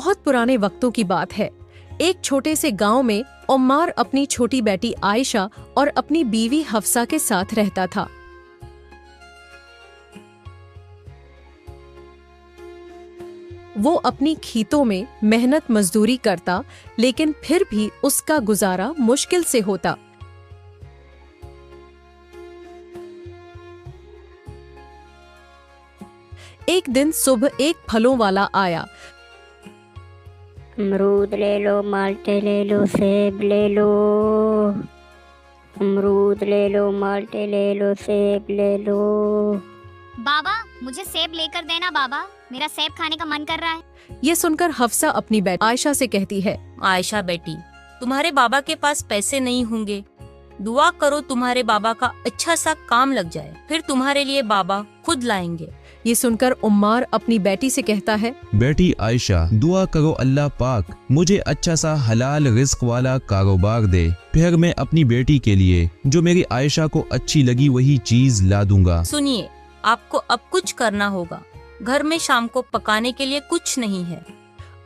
बहुत पुराने वक्तों की बात है। एक छोटे से गांव में उम्मार अपनी छोटी बेटी आयशा और अपनी बीवी हफ्सा के साथ रहता था। वो अपनी खेतों में मेहनत मजदूरी करता, लेकिन फिर भी उसका गुजारा मुश्किल से होता। एक दिन सुबह एक फलों वाला आया। अमरूद ले लो, माल्टे ले लो, सेब ले लो। अमरूद ले लो, माल्टे ले लो, सेब ले लो। बाबा, मुझे सेब लेकर देना बाबा, मेरा सेब खाने का मन कर रहा है। ये सुनकर हफ्सा अपनी बेटी आयशा से कहती है, आयशा बेटी, तुम्हारे बाबा के पास पैसे नहीं होंगे, दुआ करो तुम्हारे बाबा का अच्छा सा काम लग जाए, फिर तुम्हारे लिए बाबा खुद लाएंगे। ये सुनकर उम्मार अपनी बेटी से कहता है, बेटी आयशा, दुआ करो अल्लाह पाक मुझे अच्छा सा हलाल रिस्क वाला कारोबार दे, फिर मैं अपनी बेटी के लिए जो मेरी आयशा को अच्छी लगी वही चीज ला दूंगा। सुनिए, आपको अब कुछ करना होगा, घर में शाम को पकाने के लिए कुछ नहीं है।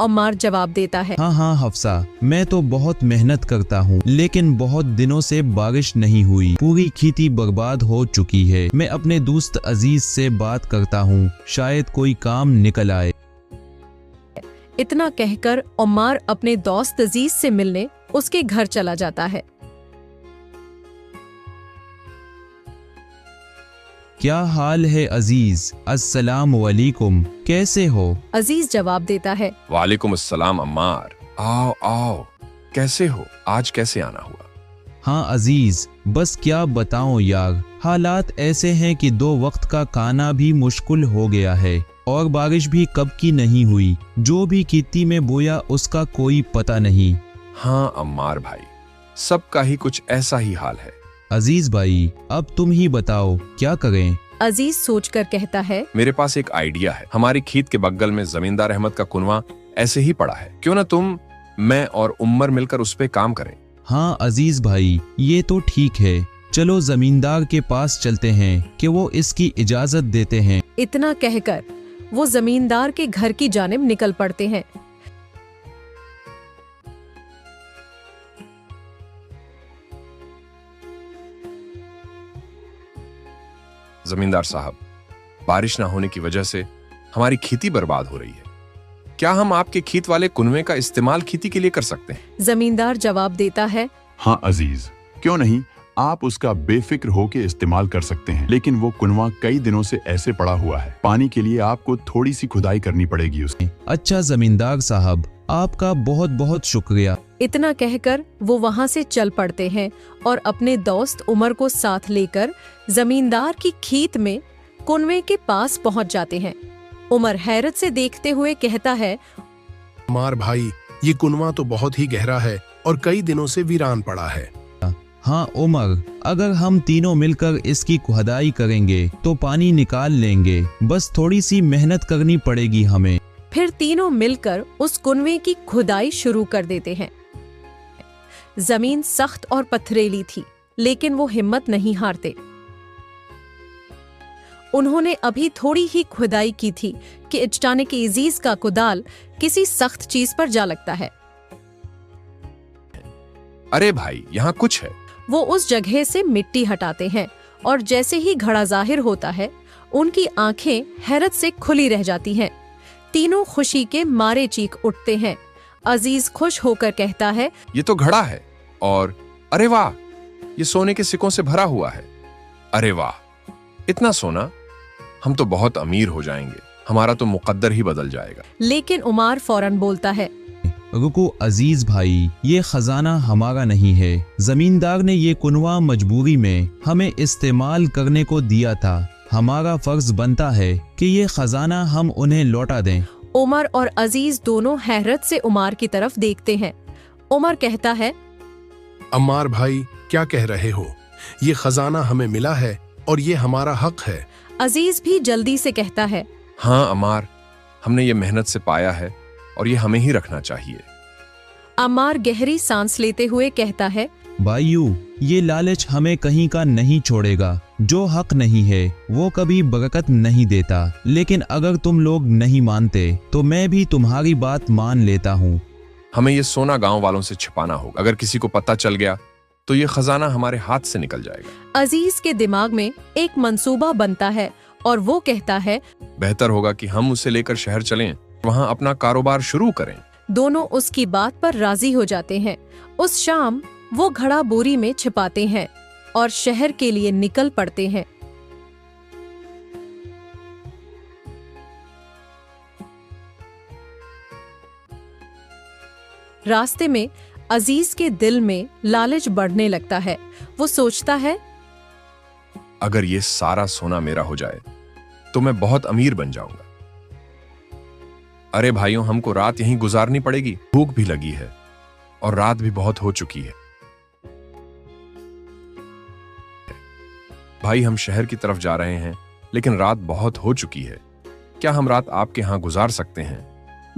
उम्मार जवाब देता है, हाँ हफ्सा, मैं तो बहुत मेहनत करता हूँ, लेकिन बहुत दिनों से बारिश नहीं हुई, पूरी खेती बर्बाद हो चुकी है। मैं अपने दोस्त अजीज से बात करता हूँ, शायद कोई काम निकल आए। इतना कहकर उम्मार अपने दोस्त अजीज से मिलने उसके घर चला जाता है। क्या हाल है अजीज? अस्सलाम वालेकुम, कैसे हो? अजीज जवाब देता है, वालेकुम अस्सलाम अम्मार, आओ आओ, कैसे हो? आज कैसे आना हुआ? हाँ अजीज, बस क्या बताऊं यार, हालात ऐसे हैं कि 2 वक्त का खाना भी मुश्किल हो गया है और बारिश भी कब की नहीं हुई, जो भी खेती में बोया उसका कोई पता नहीं। हाँ अम्मार भाई, सबका ही कुछ ऐसा ही हाल है। अजीज भाई, अब तुम ही बताओ क्या करें? अजीज सोचकर कहता है, मेरे पास एक आइडिया है। हमारी खेत के बगल में जमींदार अहमद का कुनवा ऐसे ही पड़ा है, क्यों ना तुम, मैं और उम्मर मिलकर उस पे काम करें। हाँ अजीज भाई, ये तो ठीक है, चलो जमींदार के पास चलते हैं कि वो इसकी इजाजत देते हैं। इतना कहकर वो जमींदार के घर की जानिब निकल पड़ते हैं। जमींदार साहब, बारिश ना होने की वजह से हमारी खेती बर्बाद हो रही है, क्या हम आपके खेत वाले कुनवे का इस्तेमाल खेती के लिए कर सकते हैं? जमींदार जवाब देता है, हाँ अजीज, क्यों नहीं, आप उसका बेफिक्र होकर इस्तेमाल कर सकते हैं, लेकिन वो कुनवा कई दिनों से ऐसे पड़ा हुआ है, पानी के लिए आपको थोड़ी सी खुदाई करनी पड़ेगी उसकी। अच्छा जमींदार साहब, आपका बहुत बहुत शुक्रिया। इतना कहकर वो वहाँ से चल पड़ते हैं और अपने दोस्त उमर को साथ लेकर जमींदार की खेत में कुनवे के पास पहुँच जाते हैं। उमर हैरत से देखते हुए कहता है, उम्मार भाई, ये कुनवा तो बहुत ही गहरा है और कई दिनों से वीरान पड़ा है। हाँ उमर, अगर हम तीनों मिलकर इसकी खुदाई करेंगे तो पानी निकाल लेंगे, बस थोड़ी सी मेहनत करनी पड़ेगी हमें। फिर तीनों मिलकर उस कुनवे की खुदाई शुरू कर देते हैं। जमीन सख्त और पथरीली थी, लेकिन वो हिम्मत नहीं हारते। उन्होंने अभी थोड़ी ही खुदाई की थी कि अचानक अजीज का कुदाल किसी सख्त चीज पर जा लगता है। अरे भाई, यहाँ कुछ है। वो उस जगह से मिट्टी हटाते हैं और जैसे ही घड़ा जाहिर होता है, उनकी आंखें हैरत से खुली रह जाती हैं। तीनों खुशी के मारे चीख उठते हैं। अजीज खुश होकर कहता है, ये तो घड़ा है, और अरे वाह, ये सोने के सिक्कों से भरा हुआ है। अरे वाह, इतना सोना, हम तो बहुत अमीर हो जाएंगे, हमारा तो मुकद्दर ही बदल जाएगा। लेकिन उमर फौरन बोलता है, रुको अजीज भाई, ये खजाना हमारा नहीं है, जमींदार ने ये कुनवा मजबूरी में हमें इस्तेमाल करने को दिया था, हमारा फर्ज बनता है कि ये खजाना हम उन्हें लौटा दें। उमर और अजीज दोनों हैरत से उमर की तरफ देखते हैं। उमर कहता है, अम्मार भाई, क्या कह रहे हो? ये खजाना हमें मिला है और ये हमारा हक है। अजीज भी जल्दी से कहता है, हाँ अम्मार, हमने ये मेहनत से पाया है और ये हमें ही रखना चाहिए। अम्मार गहरी सांस लेते हुए कहता है, भाइयों, ये लालच हमें कहीं का नहीं छोड़ेगा। जो हक नहीं है वो कभी बरकत नहीं देता। लेकिन अगर तुम लोग नहीं मानते तो मैं भी तुम्हारी बात मान लेता हूँ। हमें ये सोना गांव वालों से छिपाना होगा। अगर किसी को पता चल गया तो ये खजाना हमारे हाथ से निकल जाएगा। अजीज के दिमाग में एक मंसूबा बनता है और वो कहता है, बेहतर होगा कि हम उसे लेकर शहर चलें, वहां अपना कारोबार शुरू करें। दोनों उसकी बात पर राजी हो जाते हैं। उस शाम वो घड़ा बोरी में छिपाते हैं और शहर के लिए निकल पड़ते हैं। रास्ते में अजीज के दिल में लालच बढ़ने लगता है। वो सोचता है, अगर ये सारा सोना मेरा हो जाए तो मैं बहुत अमीर बन जाऊंगा। अरे भाइयों, हमको रात यहीं गुजारनी पड़ेगी। भूख भी लगी है और रात भी बहुत हो चुकी है। भाई, हम शहर की तरफ जा रहे हैं, लेकिन रात बहुत हो चुकी है। क्या हम रात आपके यहाँ गुजार सकते हैं?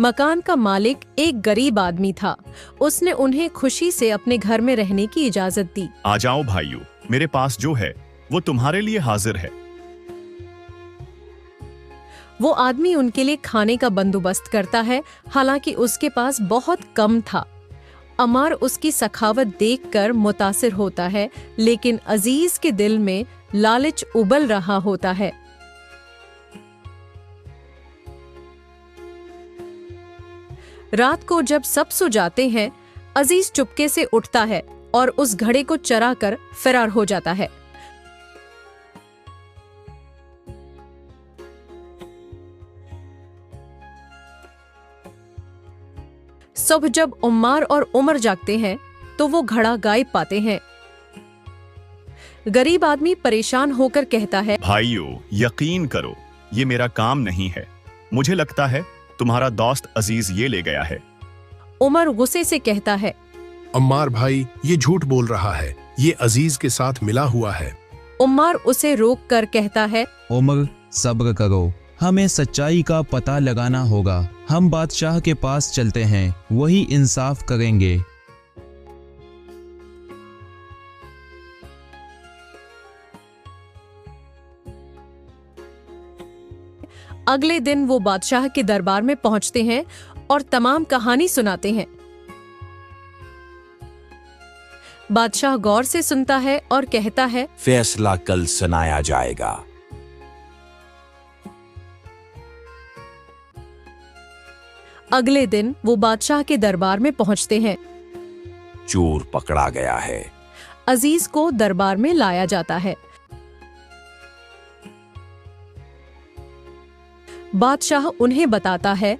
मकान का मालिक एक गरीब आदमी था। उसने उन्हें खुशी से अपने घर में रहने की इजाजत दी। आ जाओ भाइयों, मेरे पास जो है वो तुम्हारे लिए हाजिर है। वो आदमी उनके लिए खाने का बंदोबस्त करता है, हालांकि उसके पास बहुत कम था। अमार उसकी सखावत देखकर मुतासिर होता है, लेकिन अजीज के दिल में लालच उबल रहा होता है। रात को जब सब सो जाते हैं, अजीज चुपके से उठता है और उस घड़े को चरा कर फरार हो जाता है। सुबह जब उम्मार और उमर जागते हैं तो वो घड़ा गायब पाते हैं। गरीब आदमी परेशान होकर कहता है, भाइयों, यकीन करो, ये मेरा काम नहीं है। मुझे लगता है तुम्हारा दोस्त अजीज ये ले गया है। उमर गुस्से से कहता है, अम्मार भाई, ये झूठ बोल रहा है। ये अजीज के साथ मिला हुआ है। उम्मार उसे रोक कर कहता है, उमर, सब्र करो, हमें सच्चाई का पता लगाना होगा। हम बादशाह के पास चलते हैं, वही इंसाफ करेंगे। अगले दिन वो बादशाह के दरबार में पहुंचते हैं और तमाम कहानी सुनाते हैं। बादशाह गौर से सुनता है और कहता है, फैसला कल सुनाया जाएगा। अगले दिन वो बादशाह के दरबार में पहुंचते हैं। चोर पकड़ा गया है। अजीज को दरबार में लाया जाता है। बादशाह उन्हें बताता है,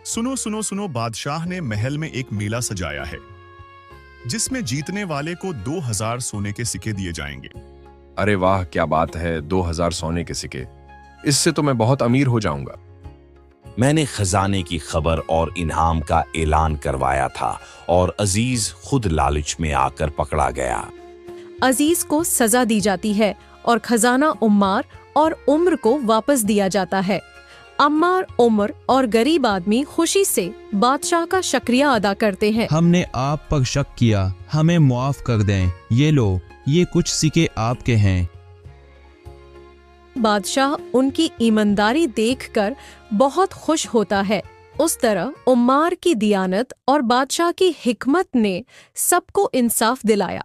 सुनो सुनो सुनो, बादशाह ने महल में एक मेला सजाया है जिसमें जीतने वाले को 2000 सोने के सिक्के दिए जाएंगे। अरे वाह, क्या बात है! 2000 सोने के सिक्के, इससे तो मैं बहुत अमीर हो जाऊंगा। मैंने खजाने की खबर और इनाम का ऐलान करवाया था और अजीज खुद लालच में आकर पकड़ा गया। अजीज को सजा दी जाती है और खजाना उम्मार और उम्र को वापस दिया जाता है। अम्मार, उम्र और गरीब आदमी खुशी से बादशाह का शुक्रिया अदा करते हैं। हमने आप पर शक किया, हमें मुआफ कर दें। ये लो, ये कुछ सिक्के आपके हैं। बादशाह उनकी ईमानदारी देखकर बहुत खुश होता है। उस तरह उम्मार की दियानत और बादशाह की हिकमत ने सबको इंसाफ दिलाया।